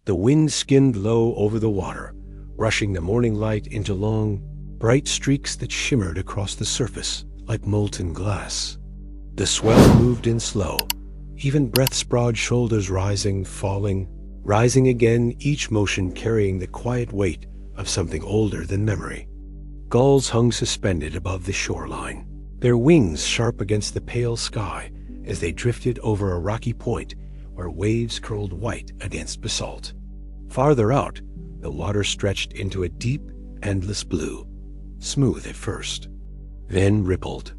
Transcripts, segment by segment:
The wind skimmed low over the water, rushing the morning light into long, bright streaks that shimmered across the surface like molten glass. The swell moved in slow, even breath's broad shoulders rising, falling, rising again, each motion carrying the quiet weight of something older than memory. Gulls hung suspended above the shoreline, their wings sharp against the pale sky as they drifted over a rocky point where waves curled white against basalt. Farther out, the water stretched into a deep, endless blue, smooth at first, then rippled,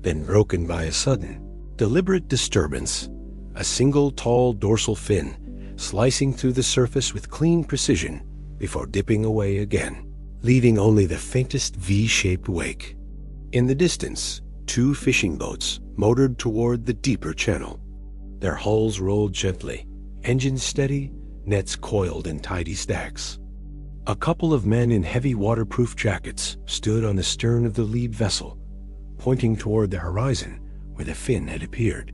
then broken by a sudden, deliberate disturbance, a single tall dorsal fin slicing through the surface with clean precision before dipping away again, leaving only the faintest V-shaped wake. In the distance, two fishing boats motored toward the deeper channel. Their hulls rolled gently, engines steady, nets coiled in tidy stacks. A couple of men in heavy waterproof jackets stood on the stern of the lead vessel, pointing toward the horizon where the fin had appeared.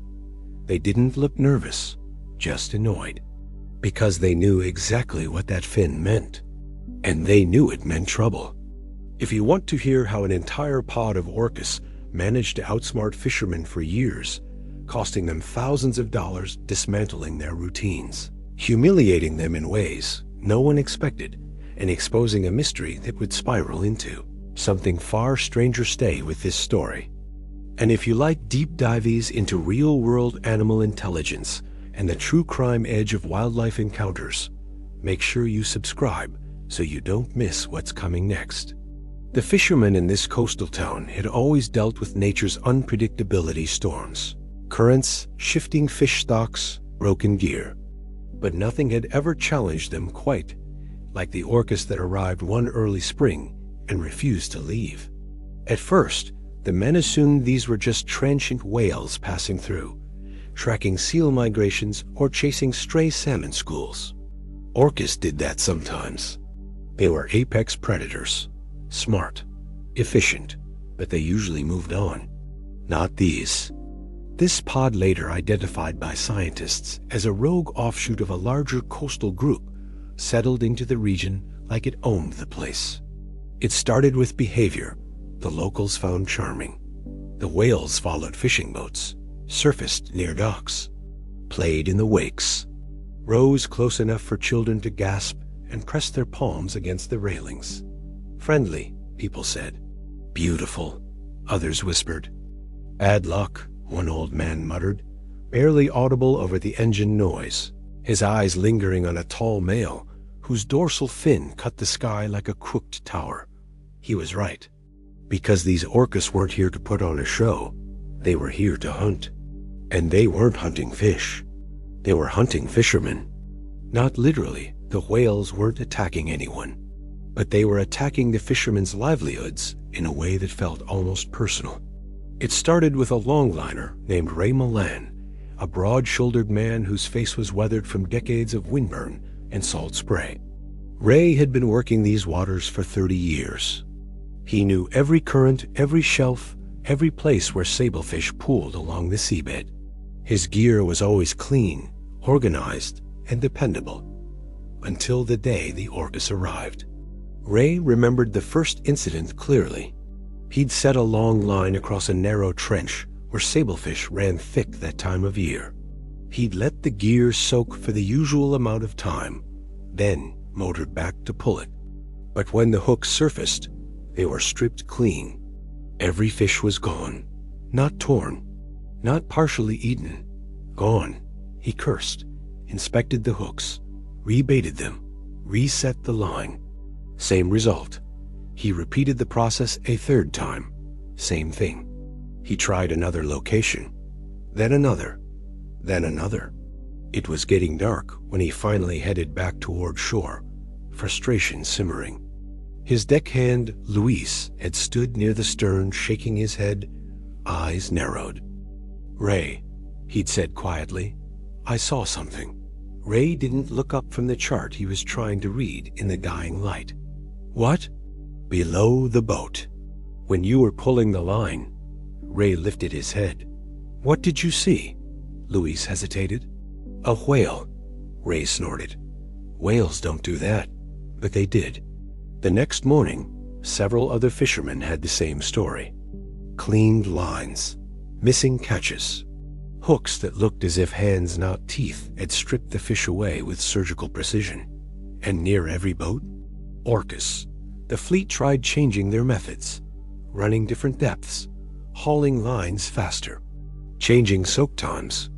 They didn't look nervous, just annoyed, because they knew exactly what that fin meant, and they knew it meant trouble. If you want to hear how an entire pod of Orcas managed to outsmart fishermen for years, costing them thousands of dollars dismantling their routines, humiliating them in ways no one expected, and exposing a mystery that would spiral into something far stranger, stay with this story. And if you like deep dives into real-world animal intelligence and the true crime edge of wildlife encounters, make sure you subscribe so you don't miss what's coming next. The fishermen in this coastal town had always dealt with nature's unpredictability storms, currents, shifting fish stocks, broken gear. But nothing had ever challenged them quite like the Orcas that arrived one early spring and refused to leave. At first, the men assumed these were just transient whales passing through, tracking seal migrations or chasing stray salmon schools. Orcas did that sometimes. They were apex predators, smart, efficient, but they usually moved on. Not these. This pod, later identified by scientists as a rogue offshoot of a larger coastal group, settled into the region like it owned the place. It started with behavior the locals found charming. The whales followed fishing boats, surfaced near docks, played in the wakes, rose close enough for children to gasp and press their palms against the railings. Friendly, people said. Beautiful, others whispered. Bad luck, one old man muttered, barely audible over the engine noise, his eyes lingering on a tall male whose dorsal fin cut the sky like a crooked tower. He was right. Because these Orcas weren't here to put on a show, they were here to hunt. And they weren't hunting fish. They were hunting fishermen. Not literally, the whales weren't attacking anyone, but they were attacking the fishermen's livelihoods in a way that felt almost personal. It started with a longliner named Ray Milan, a broad-shouldered man whose face was weathered from decades of windburn and salt spray. Ray had been working these waters for 30 years. He knew every current, every shelf, every place where sablefish pooled along the seabed. His gear was always clean, organized, and dependable, until the day the Orcas arrived. Ray remembered the first incident clearly. He'd set a long line across a narrow trench where sablefish ran thick that time of year. He'd let the gear soak for the usual amount of time, then motored back to pull it. But when the hooks surfaced, they were stripped clean. Every fish was gone, not torn, not partially eaten. Gone. He cursed, inspected the hooks, rebaited them, reset the line. Same result. He repeated the process a third time. Same thing. He tried another location, then another, then another. It was getting dark when he finally headed back toward shore, frustration simmering. His deckhand, Luis, had stood near the stern, shaking his head, eyes narrowed. "Ray," he'd said quietly, "I saw something." Ray didn't look up from the chart he was trying to read in the dying light. "What?" "Below the boat. When you were pulling the line." Ray lifted his head. "What did you see?" Luis hesitated. "A whale," Ray snorted. Whales don't do that, but they did. The next morning, several other fishermen had the same story. Cleaned lines, missing catches, hooks that looked as if hands, not teeth, had stripped the fish away with surgical precision. And near every boat, Orcas. The fleet tried changing their methods, running different depths, hauling lines faster, changing soak times,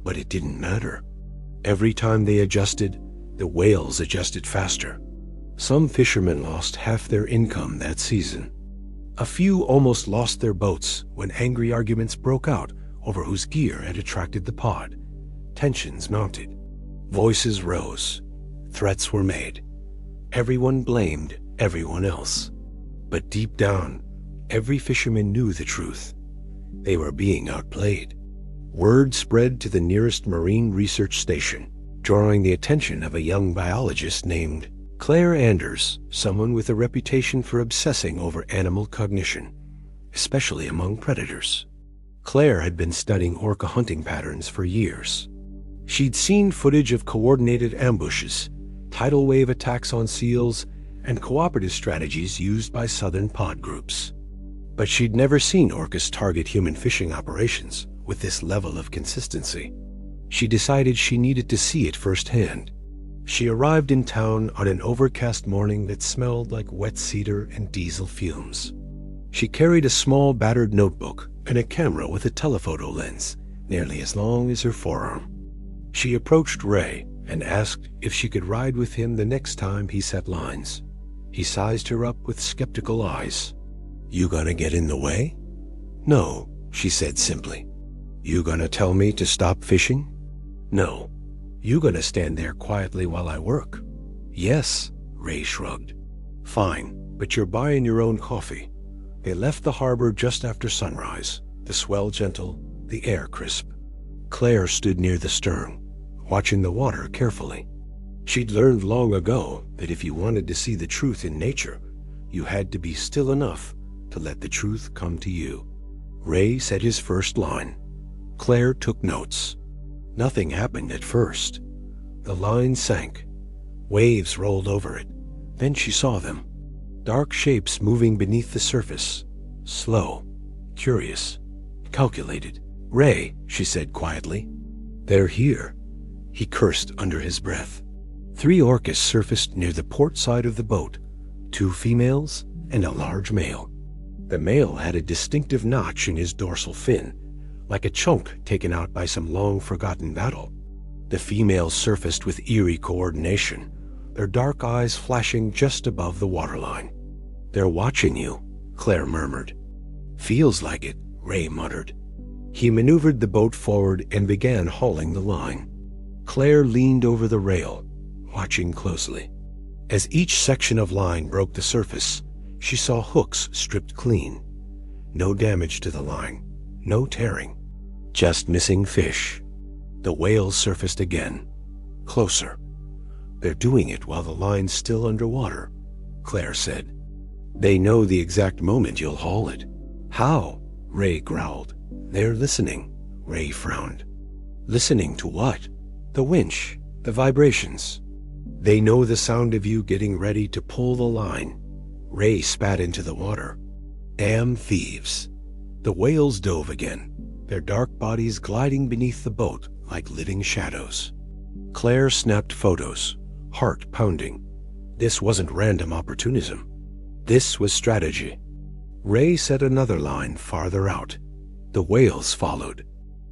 but it didn't matter. Every time they adjusted, the whales adjusted faster. Some fishermen lost half their income that season. A few almost lost their boats when angry arguments broke out over whose gear had attracted the pod. Tensions mounted. Voices rose. Threats were made. Everyone blamed everyone else. But deep down, every fisherman knew the truth. They were being outplayed. Word spread to the nearest marine research station, drawing the attention of a young biologist named Claire Anders, someone with a reputation for obsessing over animal cognition, especially among predators. Claire had been studying orca hunting patterns for years. She'd seen footage of coordinated ambushes, tidal wave attacks on seals, and cooperative strategies used by southern pod groups. But she'd never seen orcas target human fishing operations with this level of consistency. She decided she needed to see it firsthand. She arrived in town on an overcast morning that smelled like wet cedar and diesel fumes. She carried a small battered notebook and a camera with a telephoto lens, nearly as long as her forearm. She approached Ray and asked if she could ride with him the next time he set lines. He sized her up with skeptical eyes. "You gonna get in the way?" "No," she said simply. "You gonna tell me to stop fishing?" "No." "You gonna stand there quietly while I work?" "Yes," Ray shrugged. "Fine, but you're buying your own coffee." They left the harbor just after sunrise, the swell gentle, the air crisp. Claire stood near the stern, watching the water carefully. She'd learned long ago that if you wanted to see the truth in nature, you had to be still enough to let the truth come to you. Ray said his first line. Claire took notes. Nothing happened at first. The line sank. Waves rolled over it. Then she saw them. Dark shapes moving beneath the surface. Slow, curious, calculated. "Ray," she said quietly. "They're here." He cursed under his breath. 3 orcas surfaced near the port side of the boat, 2 females and a large male. The male had a distinctive notch in his dorsal fin, like a chunk taken out by some long-forgotten battle. The females surfaced with eerie coordination, their dark eyes flashing just above the waterline. "They're watching you," Claire murmured. "Feels like it," Ray muttered. He maneuvered the boat forward and began hauling the line. Claire leaned over the rail, watching closely. As each section of line broke the surface, she saw hooks stripped clean. No damage to the line, no tearing, just missing fish. The whales surfaced again, closer. "They're doing it while the line's still underwater," Claire said. "They know the exact moment you'll haul it." "How?" Ray growled. "They're listening," Ray frowned. "Listening to what?" "The winch, the vibrations. They know the sound of you getting ready to pull the line." Ray spat into the water. "Damn thieves." The whales dove again, their dark bodies gliding beneath the boat like living shadows. Claire snapped photos, heart pounding. This wasn't random opportunism. This was strategy. Ray set another line farther out. The whales followed.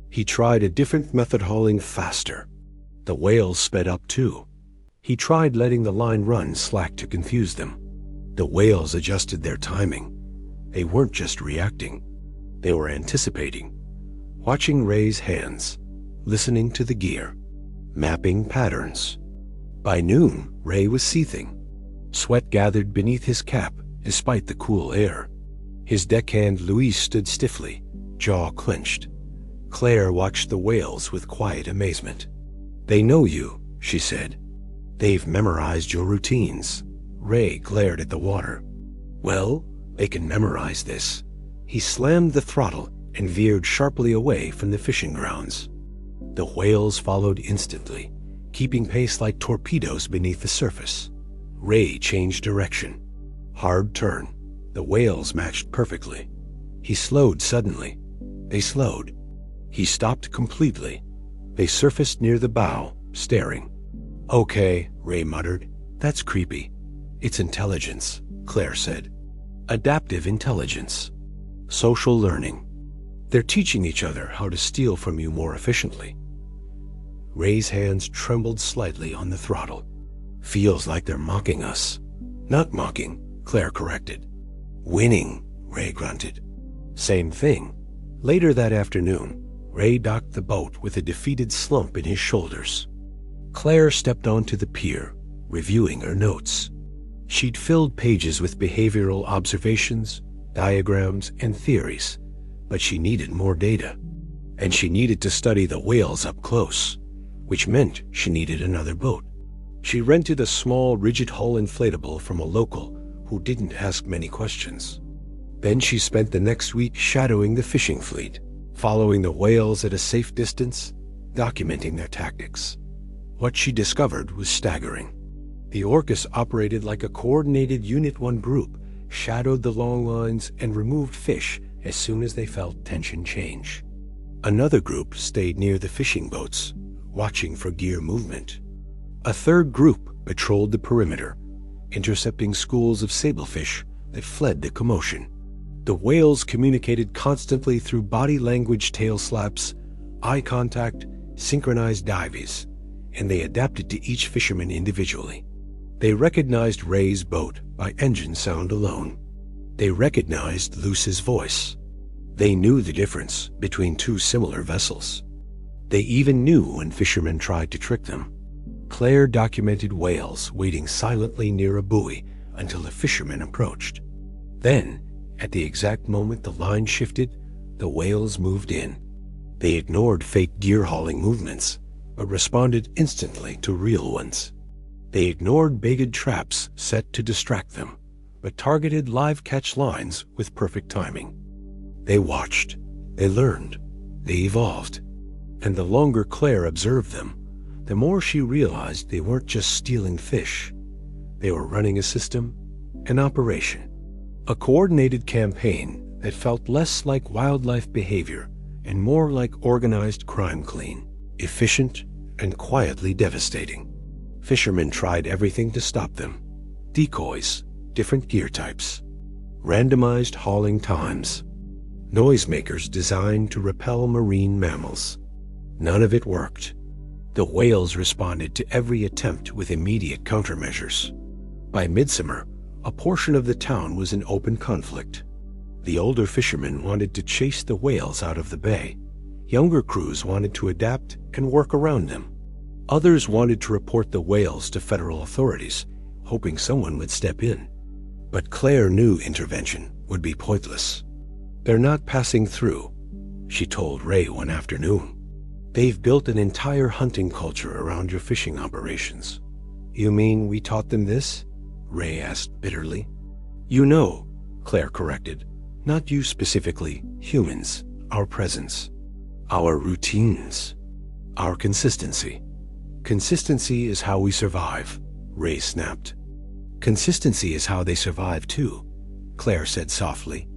He tried a different method, hauling faster. The whales sped up too. He tried letting the line run slack to confuse them. The whales adjusted their timing. They weren't just reacting. They were anticipating, watching Ray's hands, listening to the gear, mapping patterns. By noon, Ray was seething. Sweat gathered beneath his cap despite the cool air. His deckhand Luis stood stiffly, jaw clenched. Claire watched the whales with quiet amazement. "They know you," she said. "They've memorized your routines." Ray glared at the water. "Well, they can memorize this." He slammed the throttle and veered sharply away from the fishing grounds. The whales followed instantly, keeping pace like torpedoes beneath the surface. Ray changed direction. Hard turn. The whales matched perfectly. He slowed suddenly. They slowed. He stopped completely. They surfaced near the bow, staring. "Okay," Ray muttered. "That's creepy." "It's intelligence," Claire said. "Adaptive intelligence. Social learning. They're teaching each other how to steal from you more efficiently." Ray's hands trembled slightly on the throttle. "Feels like they're mocking us." "Not mocking," Claire corrected. "Winning," Ray grunted. Same thing. Later that afternoon, Ray docked the boat with a defeated slump in his shoulders. Claire stepped onto the pier, reviewing her notes. She'd filled pages with behavioral observations, diagrams, and theories, but she needed more data. And she needed to study the whales up close, which meant she needed another boat. She rented a small rigid-hull inflatable from a local who didn't ask many questions. Then she spent the next week shadowing the fishing fleet, following the whales at a safe distance, documenting their tactics. What she discovered was staggering. The Orcas operated like a coordinated Unit 1 group, shadowed the long lines, and removed fish as soon as they felt tension change. Another group stayed near the fishing boats, watching for gear movement. A third group patrolled the perimeter, intercepting schools of sablefish that fled the commotion. The whales communicated constantly through body language tail slaps, eye contact, synchronized dives, and they adapted to each fisherman individually. They recognized Ray's boat by engine sound alone. They recognized Luce's voice. They knew the difference between two similar vessels. They even knew when fishermen tried to trick them. Claire documented whales waiting silently near a buoy until a fisherman approached. Then, at the exact moment the line shifted, the whales moved in. They ignored fake gear-hauling movements, but responded instantly to real ones. They ignored baited traps set to distract them, but targeted live catch lines with perfect timing. They watched, they learned, they evolved. And the longer Claire observed them, the more she realized they weren't just stealing fish. They were running a system, an operation. A coordinated campaign that felt less like wildlife behavior and more like organized crime clean, efficient and quietly devastating. Fishermen tried everything to stop them. Decoys, different gear types, randomized hauling times, noisemakers designed to repel marine mammals. None of it worked. The whales responded to every attempt with immediate countermeasures. By midsummer, a portion of the town was in open conflict. The older fishermen wanted to chase the whales out of the bay. Younger crews wanted to adapt and work around them. Others wanted to report the whales to federal authorities, hoping someone would step in. But Claire knew intervention would be pointless. "They're not passing through," she told Ray one afternoon. "They've built an entire hunting culture around your fishing operations." "You mean we taught them this?" Ray asked bitterly. "You know," Claire corrected. "Not you specifically, humans, our presence, our routines, our consistency." "Consistency is how we survive," Ray snapped. "Consistency is how they survive too," Claire said softly.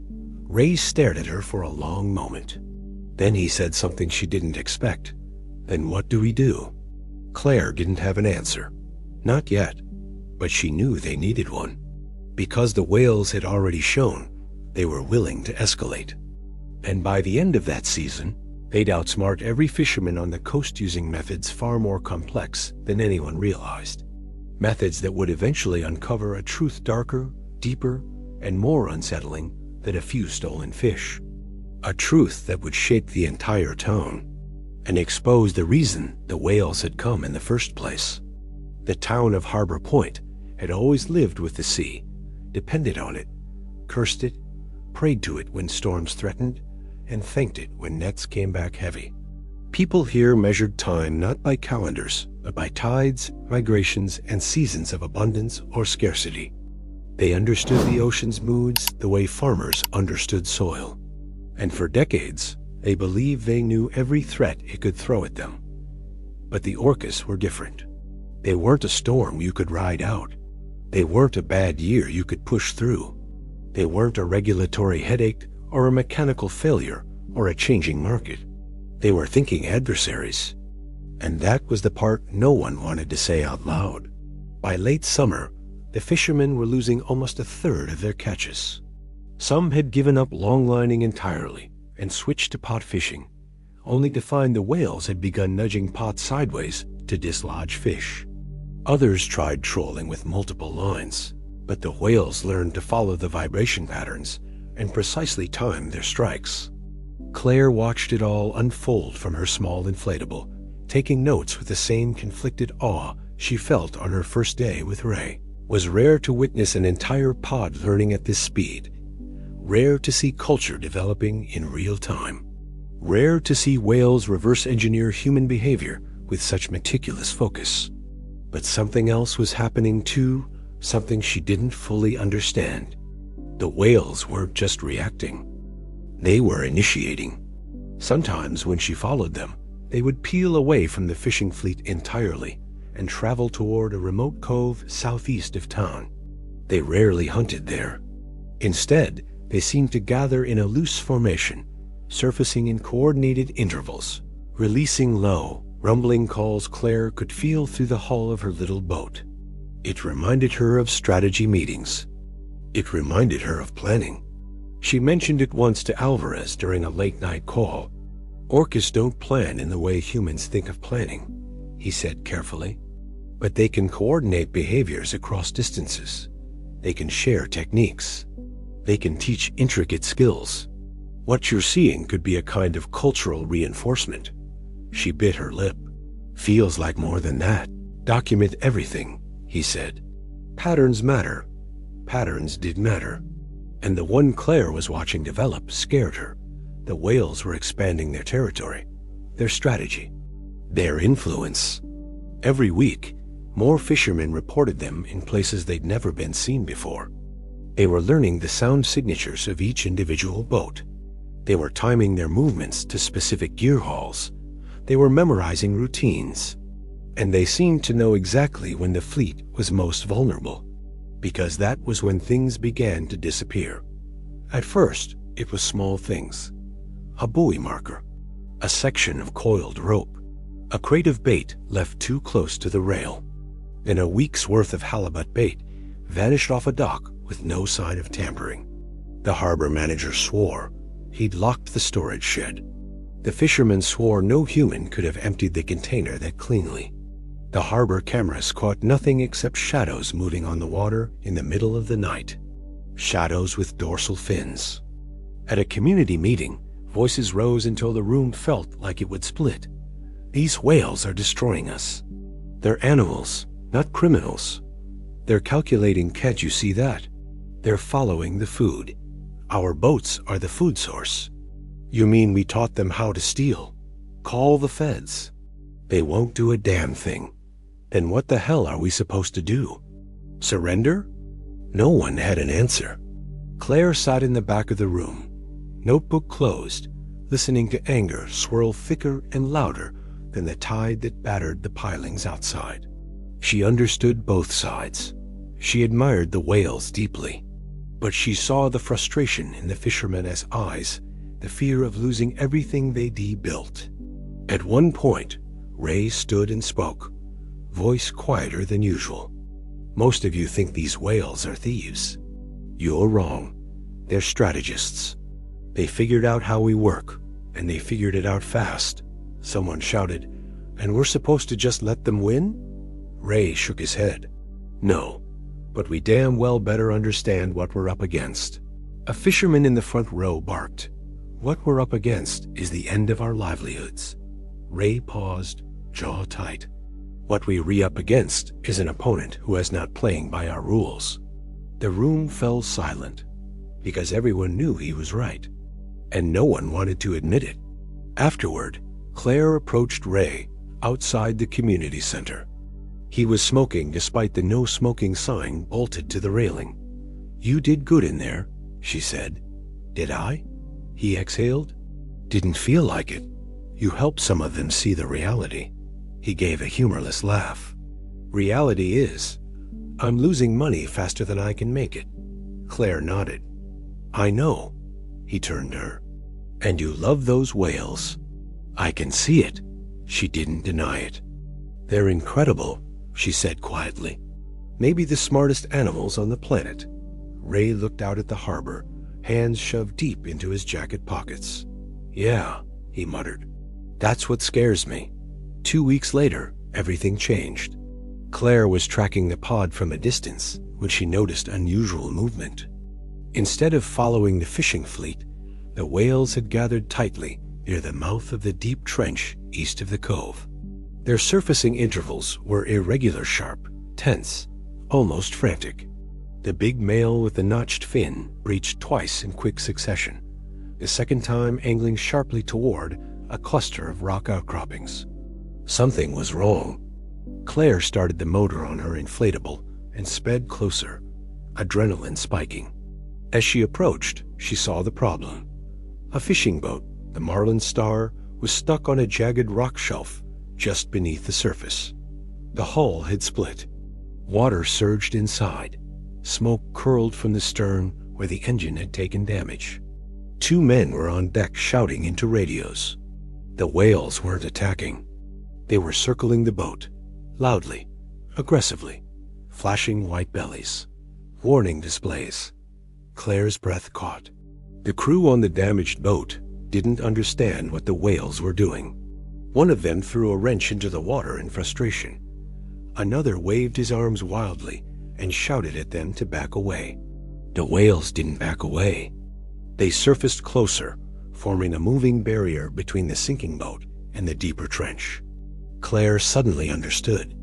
Ray stared at her for a long moment. Then he said something she didn't expect. "Then what do we do?" Claire didn't have an answer. Not yet. But she knew they needed one. Because the whales had already shown they were willing to escalate. And by the end of that season, they'd outsmart every fisherman on the coast using methods far more complex than anyone realized. Methods that would eventually uncover a truth darker, deeper, and more unsettling than a few stolen fish. A truth that would shake the entire town and expose the reason the whales had come in the first place. The town of Harbor Point had always lived with the sea, depended on it, cursed it, prayed to it when storms threatened, and thanked it when nets came back heavy. People here measured time not by calendars, but by tides, migrations, and seasons of abundance or scarcity. They understood the ocean's moods the way farmers understood soil. And for decades, they believed they knew every threat it could throw at them. But the Orcas were different. They weren't a storm you could ride out. They weren't a bad year you could push through. They weren't a regulatory headache or a mechanical failure or a changing market. They were thinking adversaries. And that was the part no one wanted to say out loud. By late summer, the fishermen were losing almost a third of their catches. Some had given up longlining entirely and switched to pot fishing, only to find the whales had begun nudging pot sideways to dislodge fish. Others tried trolling with multiple lines, but the whales learned to follow the vibration patterns and precisely time their strikes. Claire watched it all unfold from her small inflatable, taking notes with the same conflicted awe she felt on her first day with Ray. Was rare to witness an entire pod learning at this speed. Rare to see culture developing in real time. Rare to see whales reverse engineer human behavior with such meticulous focus. But something else was happening too, something she didn't fully understand. The whales weren't just reacting. They were initiating. Sometimes when she followed them, they would peel away from the fishing fleet entirely and travel toward a remote cove southeast of town. They rarely hunted there. Instead, they seemed to gather in a loose formation, surfacing in coordinated intervals, releasing low, rumbling calls Claire could feel through the hull of her little boat. It reminded her of strategy meetings. It reminded her of planning. She mentioned it once to Alvarez during a late-night call. Orcas don't plan in the way humans think of planning, he said carefully. But they can coordinate behaviors across distances. They can share techniques. They can teach intricate skills. What you're seeing could be a kind of cultural reinforcement. She bit her lip. Feels like more than that. Document everything, he said. Patterns matter. Patterns did matter. And the one Claire was watching develop scared her. The whales were expanding their territory, their strategy, their influence. Every week, more fishermen reported them in places they'd never been seen before. They were learning the sound signatures of each individual boat. They were timing their movements to specific gear hauls. They were memorizing routines. And they seemed to know exactly when the fleet was most vulnerable, because that was when things began to disappear. At first, it was small things. A buoy marker, a section of coiled rope, a crate of bait left too close to the rail. Then a week's worth of halibut bait vanished off a dock with no sign of tampering. The harbor manager swore he'd locked the storage shed. The fishermen swore no human could have emptied the container that cleanly. The harbor cameras caught nothing except shadows moving on the water in the middle of the night. Shadows with dorsal fins. At a community meeting, voices rose until the room felt like it would split. These whales are destroying us. They're animals, not criminals. They're calculating, can't you see that? They're following the food. Our boats are the food source. You mean we taught them how to steal? Call the feds. They won't do a damn thing. Then what the hell are we supposed to do? Surrender? No one had an answer. Claire sat in the back of the room, notebook closed, listening to anger swirl thicker and louder than the tide that battered the pilings outside. She understood both sides. She admired the whales deeply, but she saw the frustration in the fishermen's eyes, the fear of losing everything they'd built. At one point, Ray stood and spoke, voice quieter than usual. Most of you think these whales are thieves. You're wrong. They're strategists. They figured out how we work, and they figured it out fast. Someone shouted, and we're supposed to just let them win? Ray shook his head. No, but we damn well better understand what we're up against. A fisherman in the front row barked. What we're up against is the end of our livelihoods. Ray paused, jaw tight. What we re-up against is an opponent who is not playing by our rules. The room fell silent, because everyone knew he was right, and no one wanted to admit it. Afterward, Claire approached Ray outside the community center. He was smoking despite the no smoking sign bolted to the railing. You did good in there, she said. Did I? He exhaled. Didn't feel like it. You helped some of them see the reality. He gave a humorless laugh. Reality is, I'm losing money faster than I can make it. Claire nodded. I know. He turned to her. And you love those whales. I can see it. She didn't deny it. They're incredible, she said quietly. Maybe the smartest animals on the planet. Ray looked out at the harbor, hands shoved deep into his jacket pockets. Yeah, he muttered. That's what scares me. 2 weeks later, everything changed. Claire was tracking the pod from a distance when she noticed unusual movement. Instead of following the fishing fleet, the whales had gathered tightly near the mouth of the deep trench east of the cove. Their surfacing intervals were irregular sharp, tense, almost frantic. The big male with the notched fin breached twice in quick succession, the second time angling sharply toward a cluster of rock outcroppings. Something was wrong. Claire started the motor on her inflatable and sped closer, adrenaline spiking. As she approached, she saw the problem. A fishing boat, the Marlin Star, was stuck on a jagged rock shelf just beneath the surface. The hull had split. Water surged inside. Smoke curled from the stern where the engine had taken damage. 2 men were on deck shouting into radios. The whales weren't attacking. They were circling the boat, loudly, aggressively, flashing white bellies. Warning displays. Claire's breath caught. The crew on the damaged boat didn't understand what the whales were doing. One of them threw a wrench into the water in frustration. Another waved his arms wildly and shouted at them to back away. The whales didn't back away. They surfaced closer, forming a moving barrier between the sinking boat and the deeper trench. Claire suddenly understood.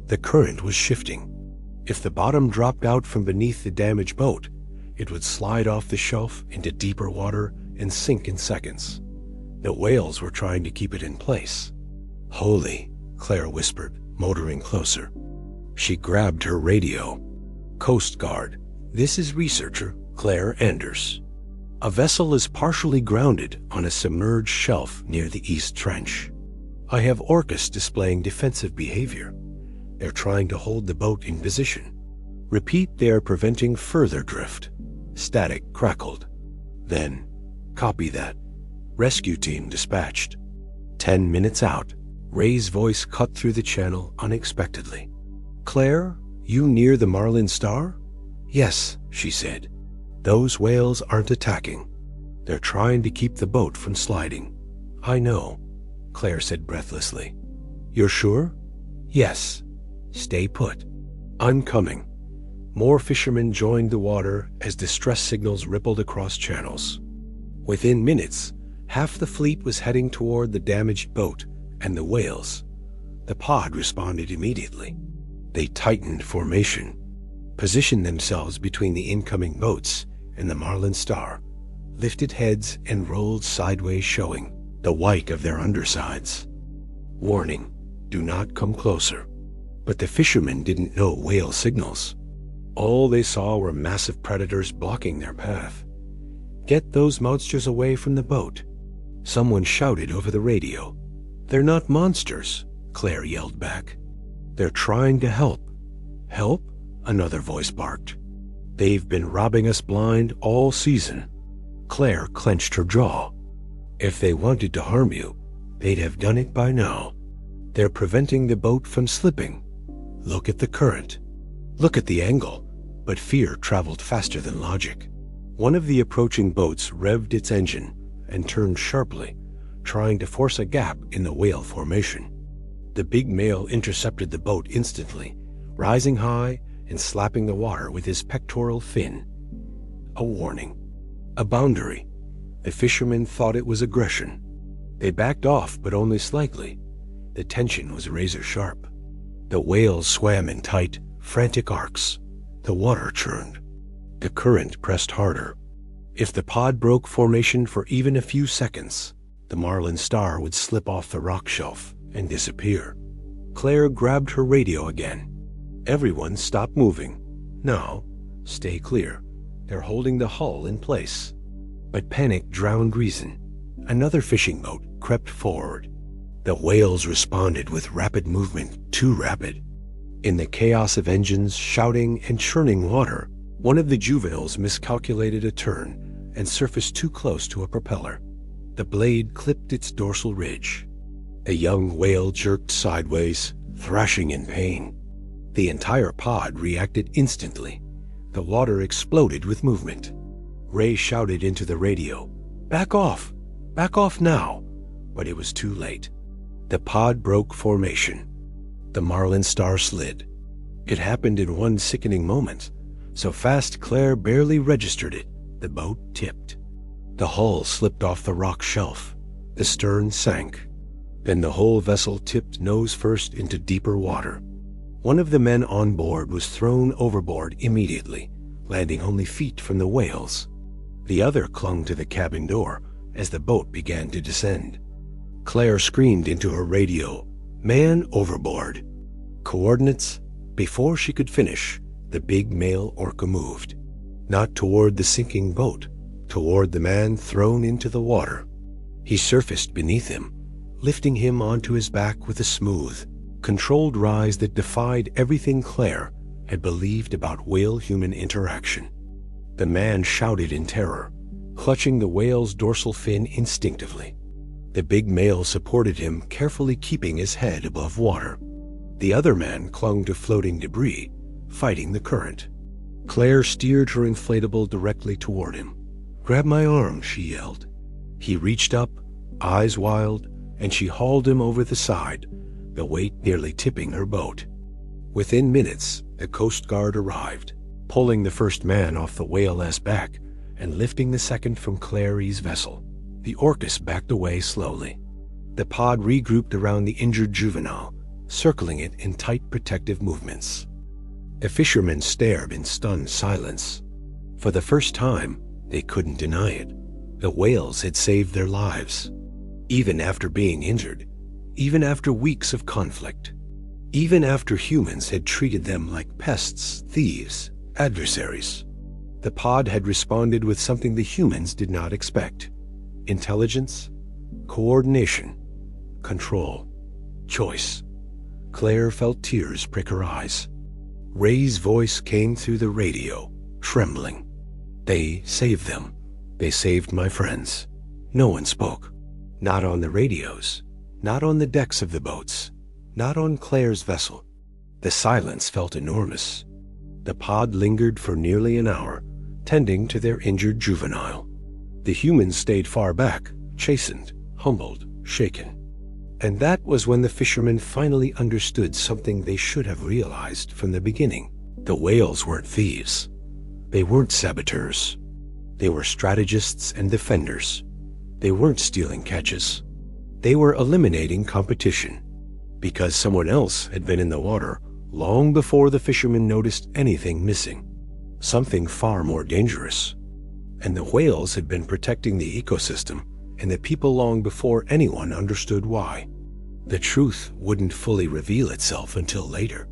The current was shifting. If the bottom dropped out from beneath the damaged boat, it would slide off the shelf into deeper water and sink in seconds. The whales were trying to keep it in place. Holy, Claire whispered, motoring closer. She grabbed her radio. Coast Guard, this is researcher Claire Anders. A vessel is partially grounded on a submerged shelf near the East Trench. I have Orcas displaying defensive behavior. They're trying to hold the boat in position. Repeat, they are preventing further drift. Static crackled. Then, copy that. Rescue team dispatched. 10 minutes out, Ray's voice cut through the channel unexpectedly. Claire, you near the Marlin Star? Yes, she said. Those whales aren't attacking. They're trying to keep the boat from sliding. I know, Claire said breathlessly. You're sure? Yes. Stay put. I'm coming. More fishermen joined the water as distress signals rippled across channels. Within minutes, half the fleet was heading toward the damaged boat and the whales. The pod responded immediately. They tightened formation, positioned themselves between the incoming boats and the Marlin Star, lifted heads and rolled sideways, showing the white of their undersides. Warning, do not come closer. But the fishermen didn't know whale signals. All they saw were massive predators blocking their path. Get those monsters away from the boat. Someone shouted over the radio. They're not monsters, Claire yelled back. They're trying to help. Help? Another voice barked. They've been robbing us blind all season. Claire clenched her jaw. If they wanted to harm you, they'd have done it by now. They're preventing the boat from slipping. Look at the current. Look at the angle. But fear traveled faster than logic. One of the approaching boats revved its engine and turned sharply, trying to force a gap in the whale formation. The big male intercepted the boat instantly, rising high and slapping the water with his pectoral fin. A warning. A boundary. The fishermen thought it was aggression. They backed off, but only slightly. The tension was razor sharp. The whales swam in tight, frantic arcs. The water churned. The current pressed harder. If the pod broke formation for even a few seconds, the Marlin Star would slip off the rock shelf and disappear. Claire grabbed her radio again. Everyone stop moving. Now, stay clear. They're holding the hull in place. But panic drowned reason. Another fishing boat crept forward. The whales responded with rapid movement, too rapid. In the chaos of engines shouting and churning water, one of the juveniles miscalculated a turn and surfaced too close to a propeller. The blade clipped its dorsal ridge. A young whale jerked sideways, thrashing in pain. The entire pod reacted instantly. The water exploded with movement. Ray shouted into the radio, "Back off! Back off now!" But it was too late. The pod broke formation. The Marlin Star slid. It happened in one sickening moment. So fast Claire barely registered it, the boat tipped. The hull slipped off the rock shelf. The stern sank. Then the whole vessel tipped nose first into deeper water. One of the men on board was thrown overboard immediately, landing only feet from the whales. The other clung to the cabin door as the boat began to descend. Claire screamed into her radio, "Man overboard!" Coordinates? Before she could finish, the big male orca moved. Not toward the sinking boat, toward the man thrown into the water. He surfaced beneath him, lifting him onto his back with a smooth, controlled rise that defied everything Claire had believed about whale-human interaction. The man shouted in terror, clutching the whale's dorsal fin instinctively. The big male supported him, carefully keeping his head above water. The other man clung to floating debris, fighting the current. Claire steered her inflatable directly toward him. "Grab my arm," she yelled. He reached up, eyes wild, and she hauled him over the side, the weight nearly tipping her boat. Within minutes, the Coast Guard arrived, pulling the first man off the whale's back and lifting the second from Clary's vessel. The Orcas backed away slowly. The pod regrouped around the injured juvenile, circling it in tight protective movements. The fishermen stared in stunned silence. For the first time, they couldn't deny it. The whales had saved their lives. Even after being injured, even after weeks of conflict, even after humans had treated them like pests, thieves, adversaries. The pod had responded with something the humans did not expect: intelligence, coordination, control, choice. Claire felt tears prick her eyes. Ray's voice came through the radio, trembling. "They saved them. They saved my friends." No one spoke. Not on the radios, not on the decks of the boats, not on Claire's vessel. The silence felt enormous. The pod lingered for nearly an hour, tending to their injured juvenile. The humans stayed far back, chastened, humbled, shaken. And that was when the fishermen finally understood something they should have realized from the beginning. The whales weren't thieves. They weren't saboteurs. They were strategists and defenders. They weren't stealing catches. They were eliminating competition, because someone else had been in the water long before the fishermen noticed anything missing, something far more dangerous. And the whales had been protecting the ecosystem and the people long before anyone understood why. The truth wouldn't fully reveal itself until later.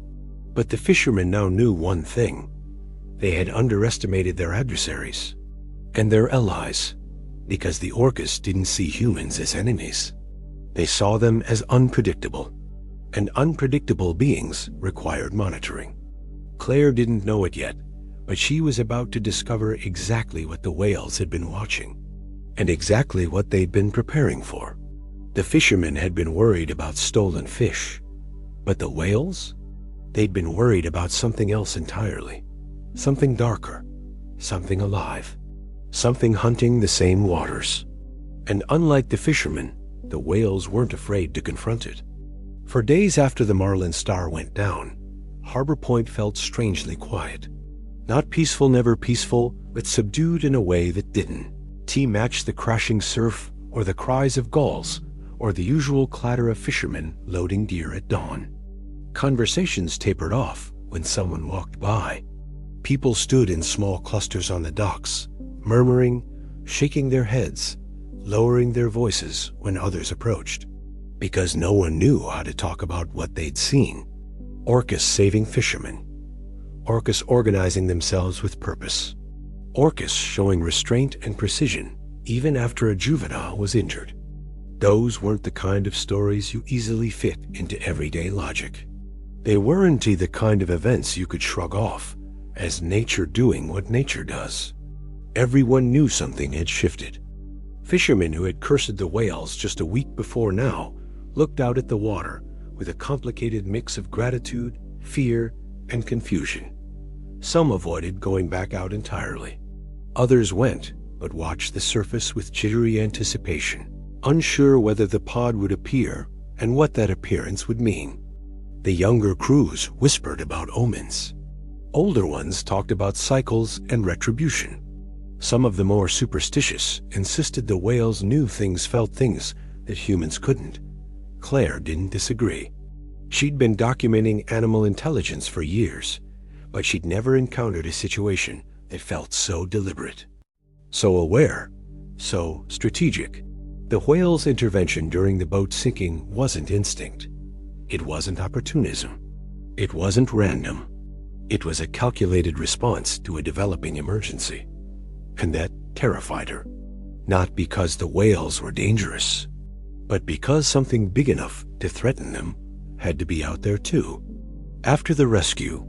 But the fishermen now knew one thing. They had underestimated their adversaries and their allies, because the Orcas didn't see humans as enemies. They saw them as unpredictable, and unpredictable beings required monitoring. Claire didn't know it yet, but she was about to discover exactly what the whales had been watching, and exactly what they'd been preparing for. The fishermen had been worried about stolen fish, but the whales? They'd been worried about something else entirely, something darker, something alive, something hunting the same waters. And unlike the fishermen, the whales weren't afraid to confront it. For days after the Marlin Star went down, Harbor Point felt strangely quiet. Not peaceful, never peaceful, but subdued in a way that didn't match the crashing surf or the cries of gulls or the usual clatter of fishermen loading deer at dawn. Conversations tapered off when someone walked by. People stood in small clusters on the docks, murmuring, shaking their heads, lowering their voices when others approached, because no one knew how to talk about what they'd seen. Orcas saving fishermen. Orcas organizing themselves with purpose. Orcas showing restraint and precision even after a juvenile was injured. Those weren't the kind of stories you easily fit into everyday logic. They weren't the kind of events you could shrug off as nature doing what nature does. Everyone knew something had shifted. Fishermen who had cursed the whales just a week before now looked out at the water with a complicated mix of gratitude, fear, and confusion. Some avoided going back out entirely. Others went, but watched the surface with jittery anticipation, unsure whether the pod would appear and what that appearance would mean. The younger crews whispered about omens. Older ones talked about cycles and retribution. Some of the more superstitious insisted the whales knew things felt things that humans couldn't. Claire didn't disagree. She'd been documenting animal intelligence for years, but she'd never encountered a situation that felt so deliberate, so aware, so strategic. The whale's intervention during the boat sinking wasn't instinct. It wasn't opportunism. It wasn't random. It was a calculated response to a developing emergency. And that terrified her. Not because the whales were dangerous, but because something big enough to threaten them had to be out there too. After the rescue,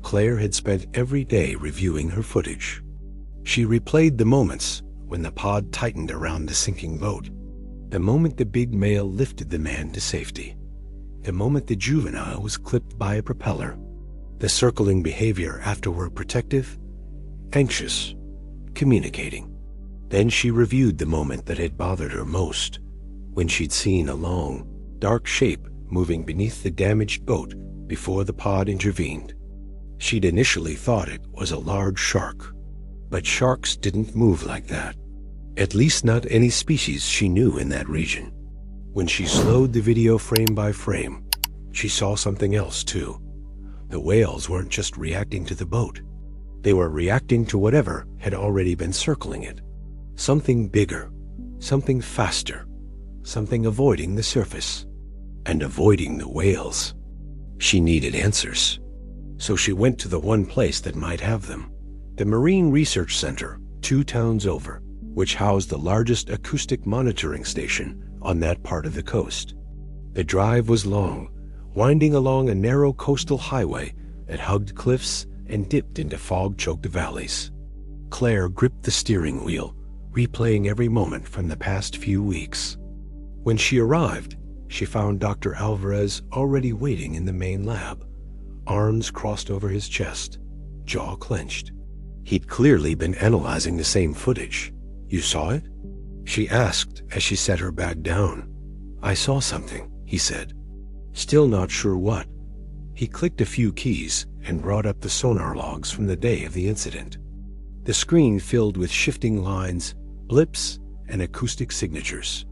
Claire had spent every day reviewing her footage. She replayed the moments when the pod tightened around the sinking boat, the moment the big male lifted the man to safety, the moment the juvenile was clipped by a propeller, the circling behavior afterward protective, anxious, communicating. Then she reviewed the moment that had bothered her most, when she'd seen a long, dark shape moving beneath the damaged boat before the pod intervened. She'd initially thought it was a large shark, but sharks didn't move like that. At least not any species she knew in that region. When she slowed the video frame by frame, she saw something else too. The whales weren't just reacting to the boat. They were reacting to whatever had already been circling it. Something bigger, something faster, something avoiding the surface, and avoiding the whales. She needed answers. So she went to the one place that might have them, the Marine Research Center, 2 towns over, which housed the largest acoustic monitoring station on that part of the coast. The drive was long, winding along a narrow coastal highway that hugged cliffs and dipped into fog-choked valleys. Claire gripped the steering wheel, replaying every moment from the past few weeks. When she arrived, she found Dr. Alvarez already waiting in the main lab, arms crossed over his chest, jaw clenched. He'd clearly been analyzing the same footage. "You saw it?" she asked as she set her bag down. "I saw something," he said. Still not sure what. He clicked a few keys and brought up the sonar logs from the day of the incident. The screen filled with shifting lines, blips, and acoustic signatures.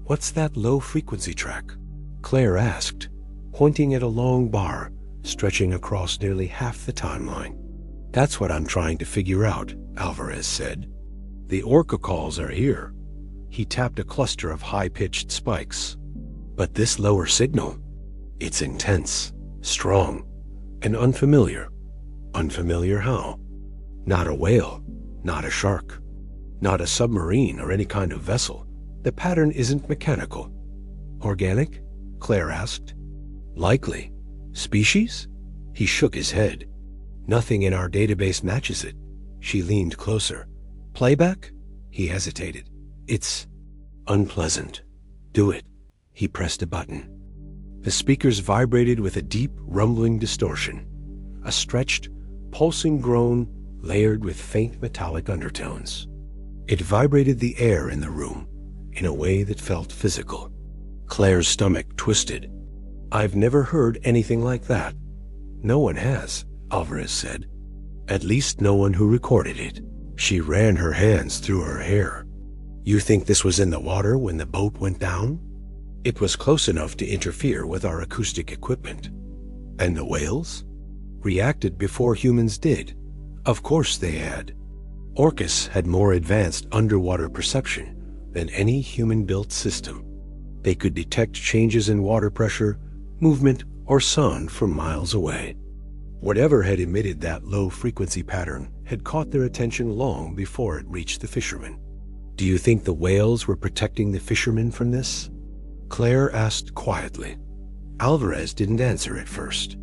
"What's that low-frequency track?" Claire asked, pointing at a long bar stretching across nearly half the timeline. "That's what I'm trying to figure out," Alvarez said. "The Orca calls are here." He tapped a cluster of high-pitched spikes. "But this lower signal, it's intense, strong, and unfamiliar." "Unfamiliar how?" "Not a whale, not a shark, not a submarine or any kind of vessel. The pattern isn't mechanical." "Organic?" Claire asked. "Likely. Species?" He shook his head. "Nothing in our database matches it." She leaned closer. "Playback?" He hesitated. "It's unpleasant." "Do it." He pressed a button. The speakers vibrated with a deep, rumbling distortion, a stretched, pulsing groan layered with faint metallic undertones. It vibrated the air in the room in a way that felt physical. Claire's stomach twisted. "I've never heard anything like that." "No one has," Alvarez said. "At least no one who recorded it." She ran her hands through her hair. "You think this was in the water when the boat went down?" "It was close enough to interfere with our acoustic equipment." "And the whales?" "Reacted before humans did." Of course they had. Orcas had more advanced underwater perception than any human-built system. They could detect changes in water pressure, movement, or sound from miles away. Whatever had emitted that low-frequency pattern had caught their attention long before it reached the fishermen. "Do you think the whales were protecting the fishermen from this?" Claire asked quietly. Alvarez didn't answer at first.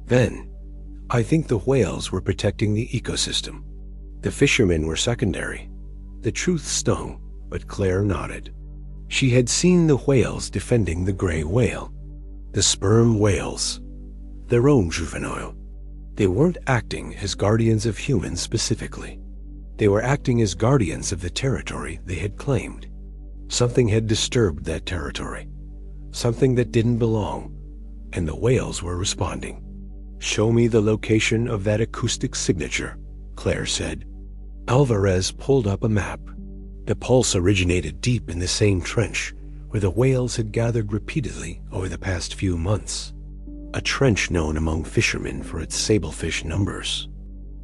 Then, I think the whales were protecting the ecosystem. The fishermen were secondary. The truth stung, but Claire nodded. She had seen the whales defending the gray whale. The sperm whales. Their own juvenile. They weren't acting as guardians of humans specifically. They were acting as guardians of the territory they had claimed. Something had disturbed that territory. Something that didn't belong. And the whales were responding. "Show me the location of that acoustic signature," Claire said. Alvarez pulled up a map. The pulse originated deep in the same trench where the whales had gathered repeatedly over the past few months. A trench known among fishermen for its sablefish numbers.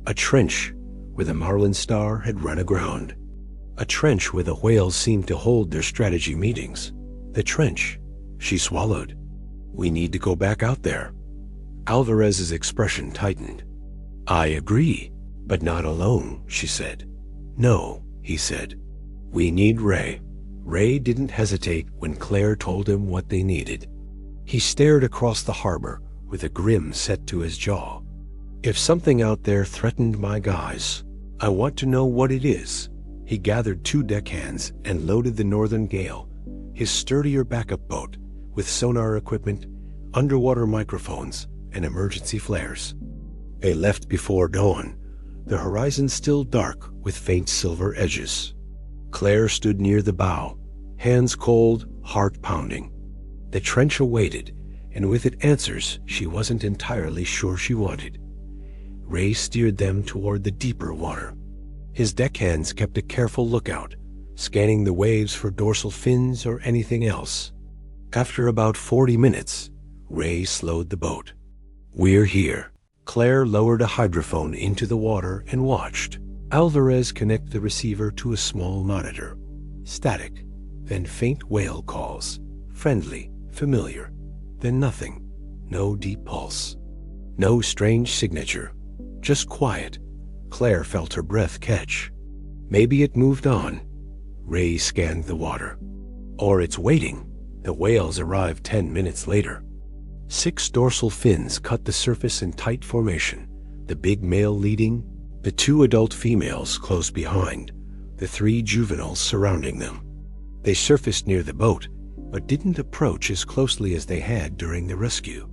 A trench where the marlin star had run aground. A trench where the whales seemed to hold their strategy meetings. The trench. She swallowed. "We need to go back out there." Alvarez's expression tightened. "I agree, but not alone," she said. "No," he said. "We need Ray." Ray didn't hesitate when Claire told him what they needed. He stared across the harbor with a grin set to his jaw. "If something out there threatened my guys, I want to know what it is." He gathered 2 deckhands and loaded the Northern Gale, his sturdier backup boat, with sonar equipment, underwater microphones, and emergency flares. They left before dawn, the horizon still dark with faint silver edges. Claire stood near the bow, hands cold, heart pounding. The trench awaited, and with it answers she wasn't entirely sure she wanted. Ray steered them toward the deeper water. His deckhands kept a careful lookout, scanning the waves for dorsal fins or anything else. After about 40 minutes, Ray slowed the boat. "We're here." Claire lowered a hydrophone into the water and watched. Alvarez connect the receiver to a small monitor. Static, then faint whale calls. Friendly, familiar, then nothing. No deep pulse. No strange signature. Just quiet. Claire felt her breath catch. Maybe it moved on. Ray scanned the water. Or it's waiting. The whales arrived 10 minutes later. 6 dorsal fins cut the surface in tight formation, the big male leading, the 2 adult females close behind, the 3 juveniles surrounding them. They surfaced near the boat, but didn't approach as closely as they had during the rescue.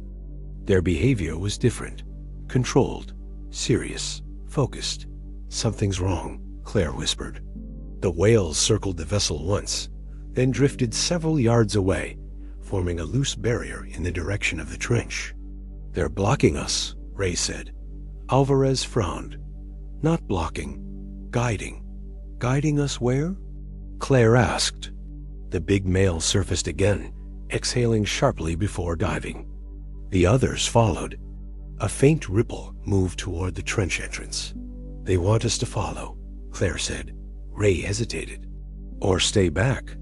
Their behavior was different, controlled, serious, focused. "Something's wrong," Claire whispered. The whales circled the vessel once, then drifted several yards away, forming a loose barrier in the direction of the trench. "They're blocking us," Ray said. Alvarez frowned. "Not blocking, guiding." "Guiding us where?" Claire asked. The big male surfaced again, exhaling sharply before diving. The others followed. A faint ripple moved toward the trench entrance. "They want us to follow," Claire said. Ray hesitated. "Or stay back."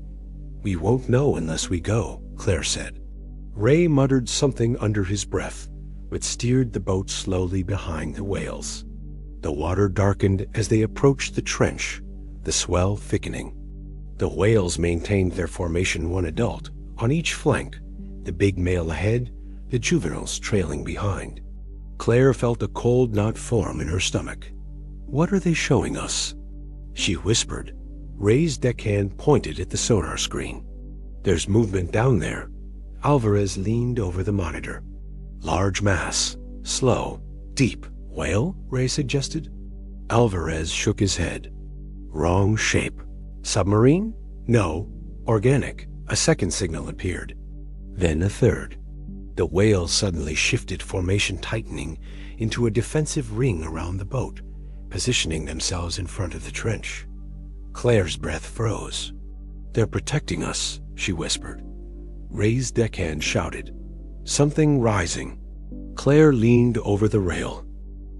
"We won't know unless we go," Claire said. Ray muttered something under his breath, but steered the boat slowly behind the whales. The water darkened as they approached the trench, the swell thickening. The whales maintained their formation, 1 adult on each flank, the big male ahead, the juveniles trailing behind. Claire felt a cold knot form in her stomach. "What are they showing us?" She whispered. Ray's deckhand pointed at the sonar screen. "There's movement down there." Alvarez leaned over the monitor. "Large mass. Slow. Deep. Whale?" Ray suggested. Alvarez shook his head. "Wrong shape." "Submarine?" "No. Organic." A second signal appeared. Then a third. The whales suddenly shifted formation, tightening into a defensive ring around the boat, positioning themselves in front of the trench. Claire's breath froze. "They're protecting us," she whispered. Ray's deckhand shouted. "Something rising." Claire leaned over the rail.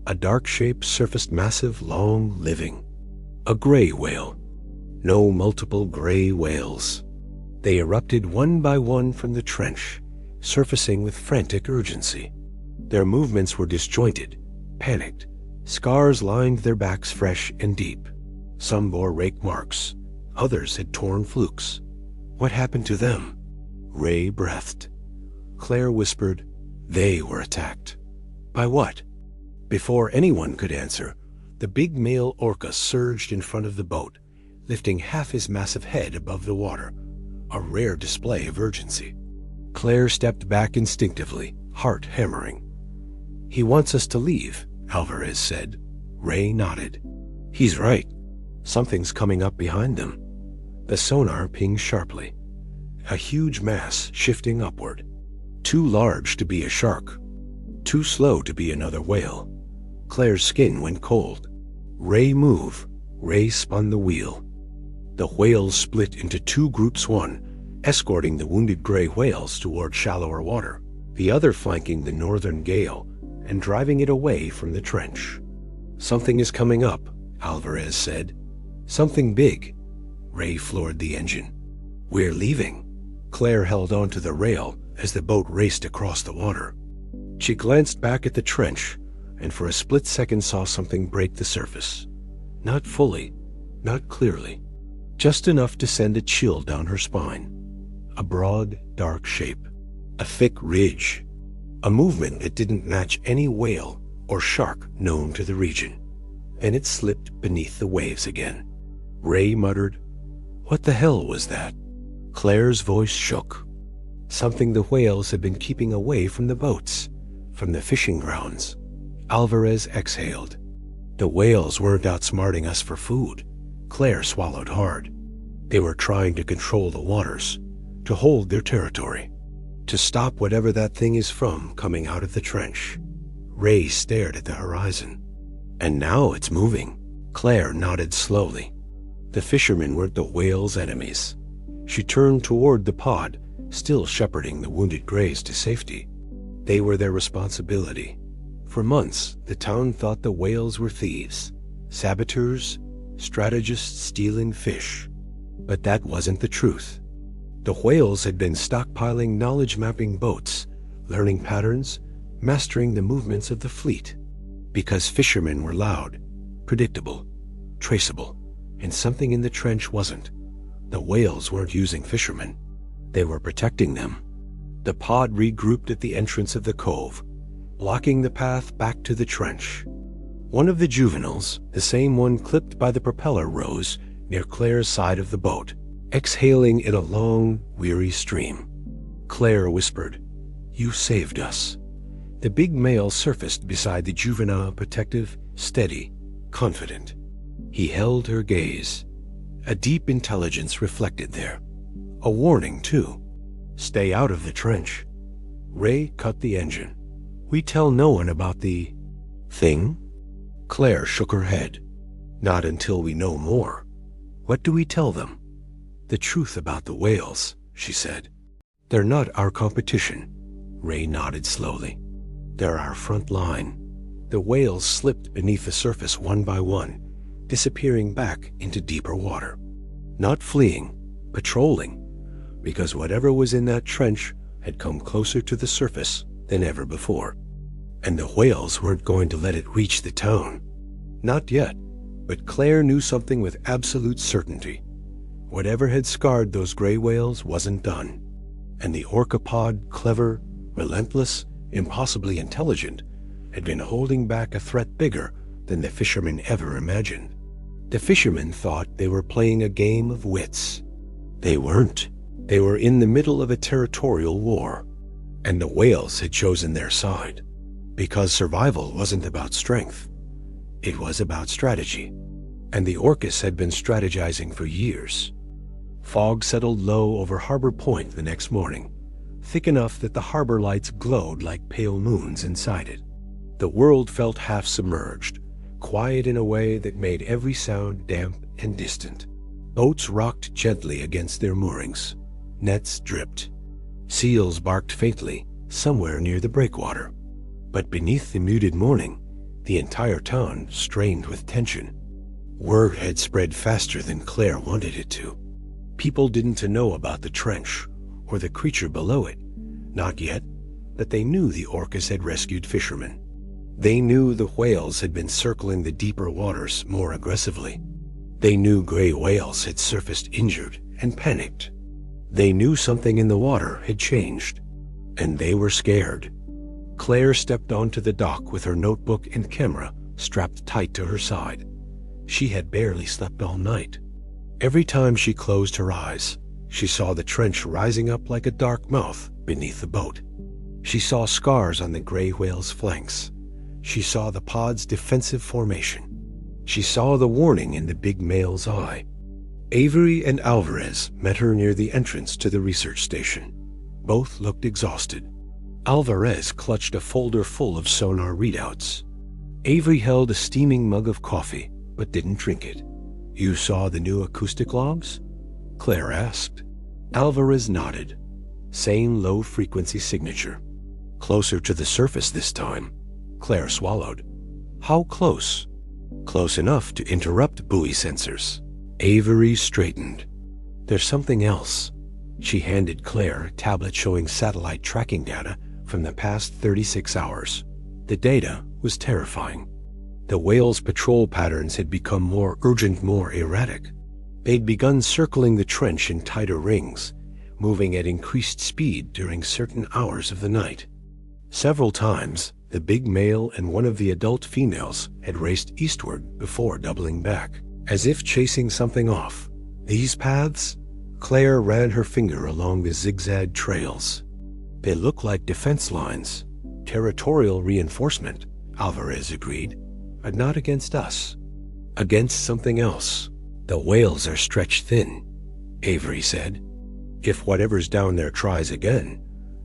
A dark shape surfaced, massive, long, living. A gray whale. No multiple gray whales. They erupted one by one from the trench, surfacing with frantic urgency. Their movements were disjointed, panicked. Scars lined their backs fresh and deep. Some bore rake marks. Others had torn flukes. What happened to them? Ray breathed. Claire whispered, "They were attacked." By what? Before anyone could answer, the big male orca surged in front of the boat, lifting half his massive head above the water, a rare display of urgency. Claire stepped back instinctively, heart hammering. "He wants us to leave," Alvarez said. Ray nodded. "He's right. Something's coming up behind them." The sonar pinged sharply. A huge mass shifting upward. Too large to be a shark. Too slow to be another whale. Claire's skin went cold. "Ray, move." Ray spun the wheel. The whales split into two groups, one escorting the wounded gray whales toward shallower water, the other flanking the northern gale and driving it away from the trench. "Something is coming up," Alvarez said. "Something big." Ray floored the engine. "We're leaving." Claire held onto the rail as the boat raced across the water. She glanced back at the trench and for a split second saw something break the surface. Not fully, not clearly, just enough to send a chill down her spine. A broad, dark shape, a thick ridge, a movement that didn't match any whale or shark known to the region, and it slipped beneath the waves again. Ray muttered, "What the hell was that?" Claire's voice shook. Something the whales had been keeping away from the boats, from the fishing grounds. Alvarez exhaled. "The whales weren't outsmarting us for food." Claire swallowed hard. "They were trying to control the waters, to hold their territory, to stop whatever that thing is from coming out of the trench." Ray stared at the horizon. "And now it's moving." Claire nodded slowly. The fishermen weren't the whales' enemies. She turned toward the pod, still shepherding the wounded greys to safety. They were their responsibility. For months, the town thought the whales were thieves, saboteurs, strategists stealing fish. But that wasn't the truth. The whales had been stockpiling knowledge-mapping boats, learning patterns, mastering the movements of the fleet. Because fishermen were loud, predictable, traceable, and something in the trench wasn't. The whales weren't using fishermen. They were protecting them. The pod regrouped at the entrance of the cove, blocking the path back to the trench. One of the juveniles, the same one clipped by the propeller, rose near Claire's side of the boat, exhaling in a long, weary stream. Claire whispered, "You saved us." The big male surfaced beside the juvenile, protective, steady, confident. He held her gaze. A deep intelligence reflected there. A warning, too. "Stay out of the trench." Ray cut the engine. "We tell no one about the thing?" Claire shook her head. "Not until we know more." "What do we tell them?" "The truth about the whales," she said. "They're not our competition." Ray nodded slowly. "They're our front line." The whales slipped beneath the surface one by one, disappearing back into deeper water. Not fleeing, patrolling, because whatever was in that trench had come closer to the surface than ever before. And the whales weren't going to let it reach the town. Not yet, but Claire knew something with absolute certainty. Whatever had scarred those gray whales wasn't done. And the orca pod, clever, relentless, impossibly intelligent, had been holding back a threat bigger than the fishermen ever imagined. The fishermen thought they were playing a game of wits. They weren't. They were in the middle of a territorial war, and the whales had chosen their side. Because survival wasn't about strength. It was about strategy. And the Orcas had been strategizing for years. Fog settled low over Harbor Point the next morning, thick enough that the harbor lights glowed like pale moons inside it. The world felt half submerged, quiet in a way that made every sound damp and distant. Boats rocked gently against their moorings. Nets dripped. Seals barked faintly somewhere near the breakwater. But beneath the muted morning, the entire town strained with tension. Word had spread faster than Claire wanted it to. People didn't know about the trench or the creature below it. Not yet, but they knew the Orcas had rescued fishermen. They knew the whales had been circling the deeper waters more aggressively. They knew gray whales had surfaced injured and panicked. They knew something in the water had changed, and they were scared. Claire stepped onto the dock with her notebook and camera strapped tight to her side. She had barely slept all night. Every time she closed her eyes, she saw the trench rising up like a dark mouth beneath the boat. She saw scars on the gray whale's flanks. She saw the pod's defensive formation. She saw the warning in the big male's eye. Avery and Alvarez met her near the entrance to the research station. Both looked exhausted. Alvarez clutched a folder full of sonar readouts. Avery held a steaming mug of coffee, but didn't drink it. "You saw the new acoustic logs?" Claire asked. Alvarez nodded. Same low-frequency signature. Closer to the surface this time. Claire swallowed. "How close?" "Close enough to interrupt buoy sensors." Avery straightened. "There's something else." She handed Claire a tablet showing satellite tracking data from the past 36 hours. The data was terrifying. The whale's patrol patterns had become more urgent, more erratic. They'd begun circling the trench in tighter rings, moving at increased speed during certain hours of the night. Several times, the big male and one of the adult females had raced eastward before doubling back, as if chasing something off. These paths? Claire ran her finger along the zigzag trails. They look like defense lines. Territorial reinforcement, Alvarez agreed, but not against us. Against something else. The whales are stretched thin, Avery said. If whatever's down there tries again,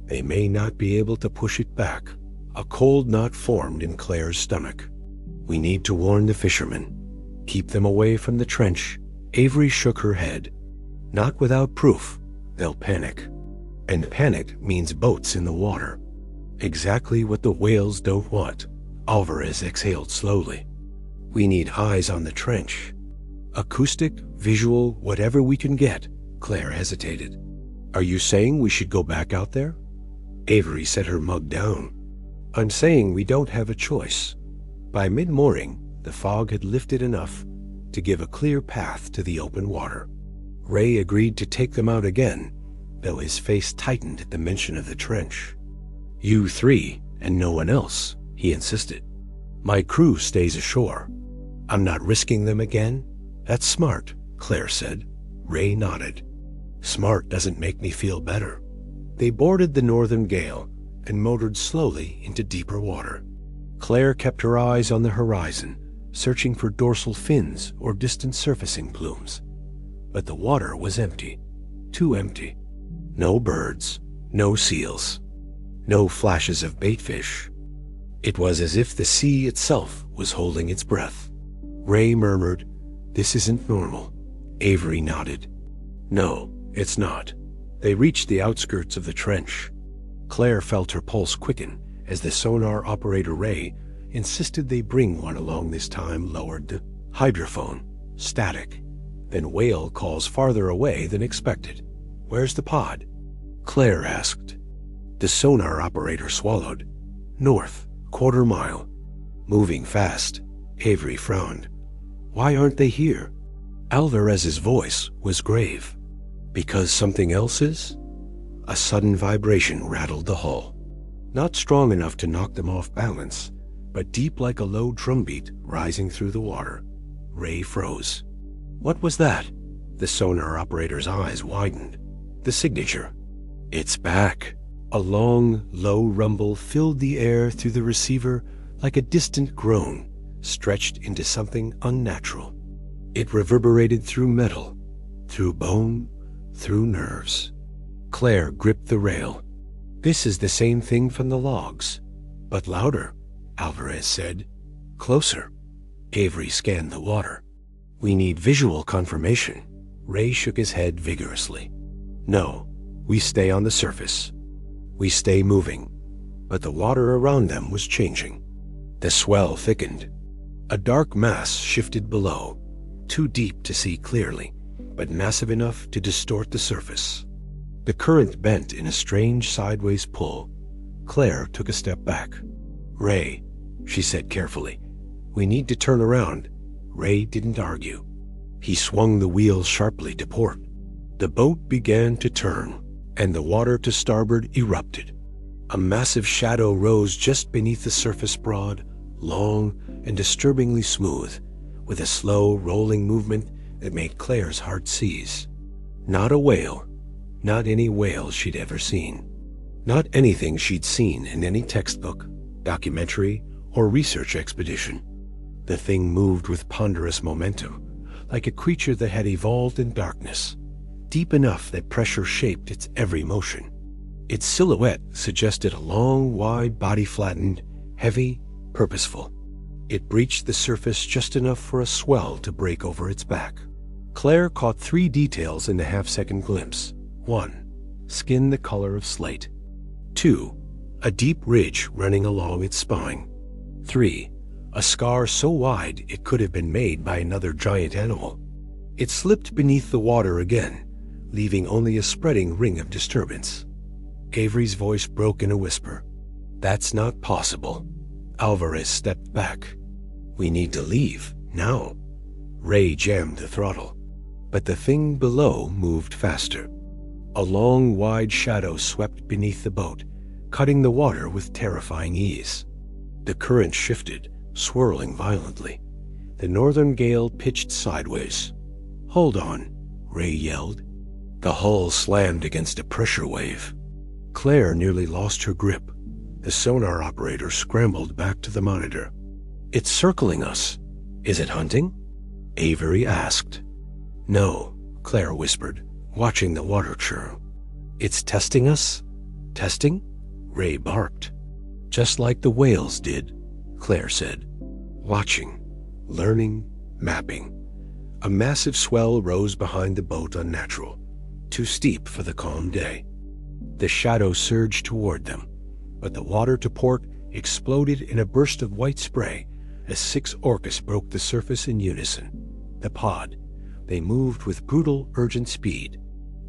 they may not be able to push it back. A cold knot formed in Claire's stomach. We need to warn the fishermen. Keep them away from the trench. Avery shook her head. Not without proof. They'll panic. And panic means boats in the water. Exactly what the whales don't want. Alvarez exhaled slowly. We need eyes on the trench. Acoustic, visual, whatever we can get. Claire hesitated. Are you saying we should go back out there? Avery set her mug down. I'm saying we don't have a choice. By mid-morning, the fog had lifted enough to give a clear path to the open water. Ray agreed to take them out again, though his face tightened at the mention of the trench. You three, and no one else, he insisted. My crew stays ashore. I'm not risking them again? That's smart, Claire said. Ray nodded. Smart doesn't make me feel better. They boarded the northern gale and motored slowly into deeper water. Claire kept her eyes on the horizon, searching for dorsal fins or distant surfacing plumes. But the water was empty. Too empty. No birds, no seals, no flashes of baitfish. It was as if the sea itself was holding its breath. Ray murmured, "This isn't normal." Avery nodded. No, it's not. They reached the outskirts of the trench. Claire felt her pulse quicken as the sonar operator Ray insisted they bring one along. This time lowered the hydrophone. Static. Then whale calls farther away than expected. Where's the pod? Claire asked. The sonar operator swallowed. North, quarter mile. Moving fast. Avery frowned. Why aren't they here? Alvarez's voice was grave. Because something else is? A sudden vibration rattled the hull. Not strong enough to knock them off balance, but deep like a low drumbeat rising through the water. Ray froze. What was that? The sonar operator's eyes widened. The signature. It's back. A long, low rumble filled the air through the receiver like a distant groan, stretched into something unnatural. It reverberated through metal, through bone, through nerves. Claire gripped the rail. This is the same thing from the logs, but louder, Alvarez said. Closer. Avery scanned the water. We need visual confirmation. Ray shook his head vigorously. No, we stay on the surface. We stay moving. But the water around them was changing. The swell thickened. A dark mass shifted below, too deep to see clearly, but massive enough to distort the surface. The current bent in a strange sideways pull. Claire took a step back. Ray, she said carefully, we need to turn around. Ray didn't argue. He swung the wheel sharply to port. The boat began to turn, and the water to starboard erupted. A massive shadow rose just beneath the surface, broad, long, and disturbingly smooth, with a slow, rolling movement that made Claire's heart seize. Not a whale, not any whale she'd ever seen. Not anything she'd seen in any textbook, documentary, or research expedition. The thing moved with ponderous momentum, like a creature that had evolved in darkness, deep enough that pressure shaped its every motion. Its silhouette suggested a long, wide body, flattened, heavy, purposeful. It breached the surface just enough for a swell to break over its back. Claire caught 3 details in the half-second glimpse. 1. Skin the color of slate. 2. A deep ridge running along its spine. 3. A scar so wide it could have been made by another giant animal. It slipped beneath the water again, leaving only a spreading ring of disturbance. Avery's voice broke in a whisper. "That's not possible." Alvarez stepped back. "We need to leave, now." Ray jammed the throttle, but the thing below moved faster. A long, wide shadow swept beneath the boat, cutting the water with terrifying ease. The current shifted, swirling violently. The northern gale pitched sideways. "Hold on," Ray yelled. The hull slammed against a pressure wave. Claire nearly lost her grip. The sonar operator scrambled back to the monitor. "It's circling us. Is it hunting?" Avery asked. "No," Claire whispered, watching the water churn. "It's testing us?" "Testing?" Ray barked. "Just like the whales did," Claire said. "Watching, learning, mapping." A massive swell rose behind the boat, unnatural, too steep for the calm day. The shadow surged toward them, but the water to port exploded in a burst of white spray as 6 Orcas broke the surface in unison. The pod. They moved with brutal, urgent speed.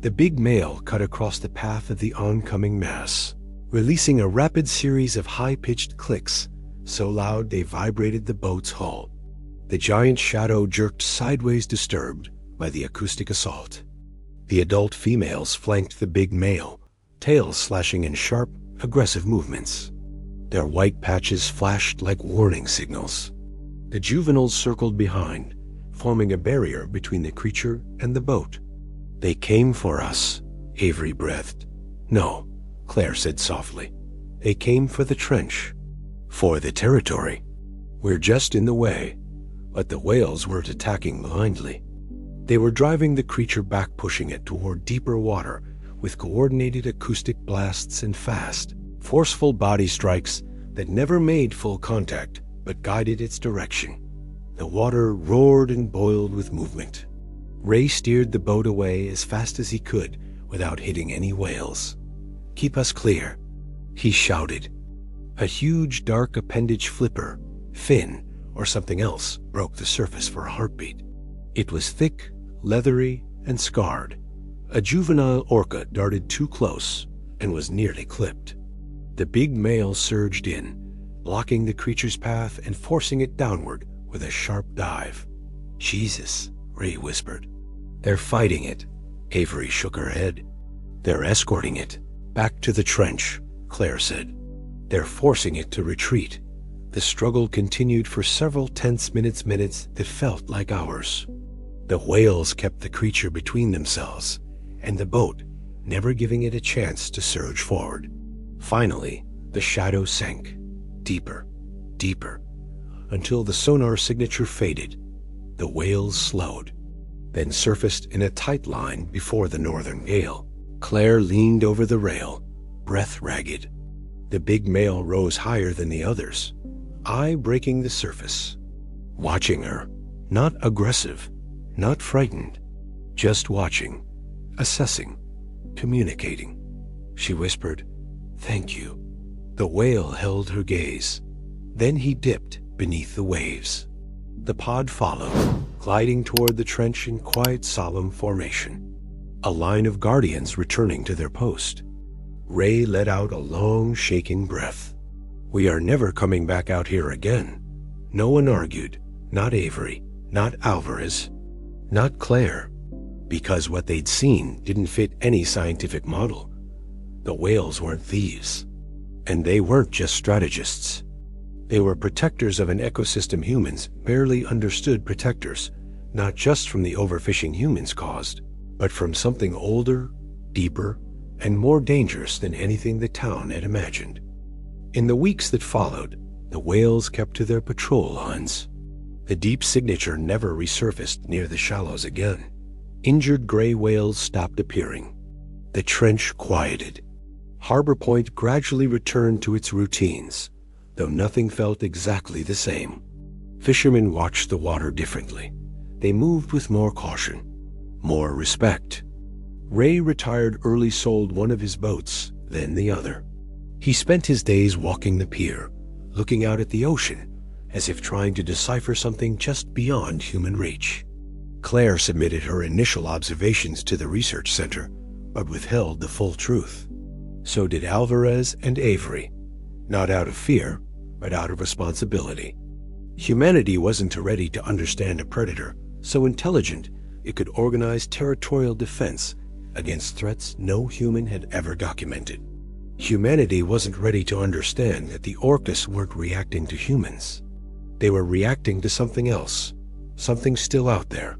The big male cut across the path of the oncoming mass, releasing a rapid series of high-pitched clicks, so loud they vibrated the boat's hull. The giant shadow jerked sideways, disturbed by the acoustic assault. The adult females flanked the big male, tails slashing in sharp, aggressive movements. Their white patches flashed like warning signals. The juveniles circled behind, forming a barrier between the creature and the boat. "They came for us," Avery breathed. "No," Claire said softly. "They came for the trench. For the territory. We're just in the way." But the whales weren't attacking blindly. They were driving the creature back, pushing it toward deeper water with coordinated acoustic blasts and fast, forceful body strikes that never made full contact but guided its direction. The water roared and boiled with movement. Ray steered the boat away as fast as he could without hitting any whales. "Keep us clear," he shouted. A huge dark appendage flipper, fin, or something else broke the surface for a heartbeat. It was thick, leathery, and scarred. A juvenile orca darted too close and was nearly clipped. The big male surged in, blocking the creature's path and forcing it downward with a sharp dive. "Jesus," Ray whispered. "They're fighting it." Avery shook her head. "They're escorting it back to the trench," Claire said. "They're forcing it to retreat." The struggle continued for several tense minutes that felt like hours. The whales kept the creature between themselves and the boat, never giving it a chance to surge forward. Finally, the shadow sank, deeper, deeper, until the sonar signature faded. The whales slowed, then surfaced in a tight line before the northern gale. Claire leaned over the rail, breath ragged. The big male rose higher than the others, eye breaking the surface, watching her, not aggressive, not frightened, just watching, assessing, communicating. She whispered, "Thank you." The whale held her gaze. Then he dipped beneath the waves. The pod followed, gliding toward the trench in quiet, solemn formation. A line of guardians returning to their post. Ray let out a long, shaking breath. "We are never coming back out here again." No one argued, not Avery, not Alvarez, not Claire, because what they'd seen didn't fit any scientific model. The whales weren't thieves. And they weren't just strategists. They were protectors of an ecosystem humans barely understood protectors, not just from the overfishing humans caused, but from something older, deeper, and more dangerous than anything the town had imagined. In the weeks that followed, the whales kept to their patrol lines. The deep signature never resurfaced near the shallows again. Injured gray whales stopped appearing. The trench quieted. Harbor Point gradually returned to its routines, though nothing felt exactly the same. Fishermen watched the water differently. They moved with more caution, more respect. Ray retired early, sold one of his boats, then the other. He spent his days walking the pier, looking out at the ocean, as if trying to decipher something just beyond human reach. Claire submitted her initial observations to the research center, but withheld the full truth. So did Alvarez and Avery, not out of fear, but out of responsibility. Humanity wasn't ready to understand a predator so intelligent it could organize territorial defense against threats no human had ever documented. Humanity wasn't ready to understand that the Orcas weren't reacting to humans. They were reacting to something else, something still out there,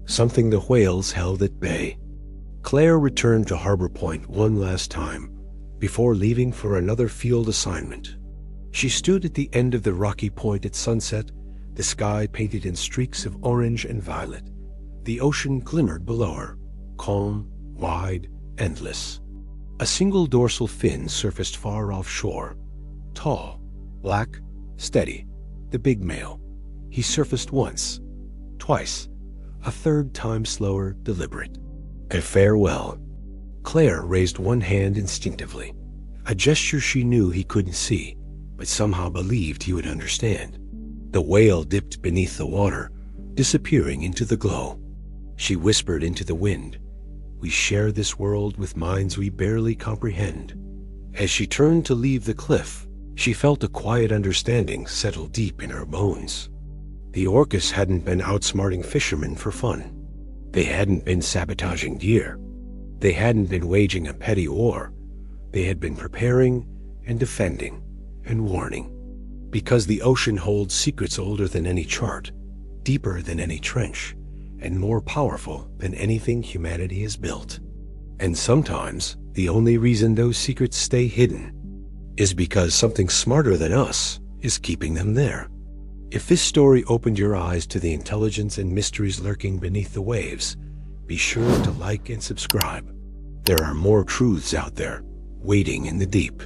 something the whales held at bay. Claire returned to Harbor Point one last time before leaving for another field assignment. She stood at the end of the rocky point at sunset, the sky painted in streaks of orange and violet. The ocean glimmered below her, calm, wide, endless. A single dorsal fin surfaced far offshore. Tall, black, steady, the big male. He surfaced once, twice, a third time slower, deliberate. A farewell. Claire raised one hand instinctively, a gesture she knew he couldn't see, but somehow believed he would understand. The whale dipped beneath the water, disappearing into the glow. She whispered into the wind, "We share this world with minds we barely comprehend." As she turned to leave the cliff, she felt a quiet understanding settle deep in her bones. The Orcas hadn't been outsmarting fishermen for fun. They hadn't been sabotaging deer. They hadn't been waging a petty war. They had been preparing and defending and warning. Because the ocean holds secrets older than any chart, deeper than any trench, and more powerful than anything humanity has built. And sometimes the only reason those secrets stay hidden is because something smarter than us is keeping them there. If this story opened your eyes to the intelligence and mysteries lurking beneath the waves, be sure to like and subscribe. There are more truths out there, waiting in the deep.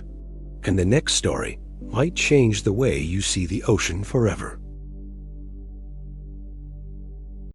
And the next story might change the way you see the ocean forever.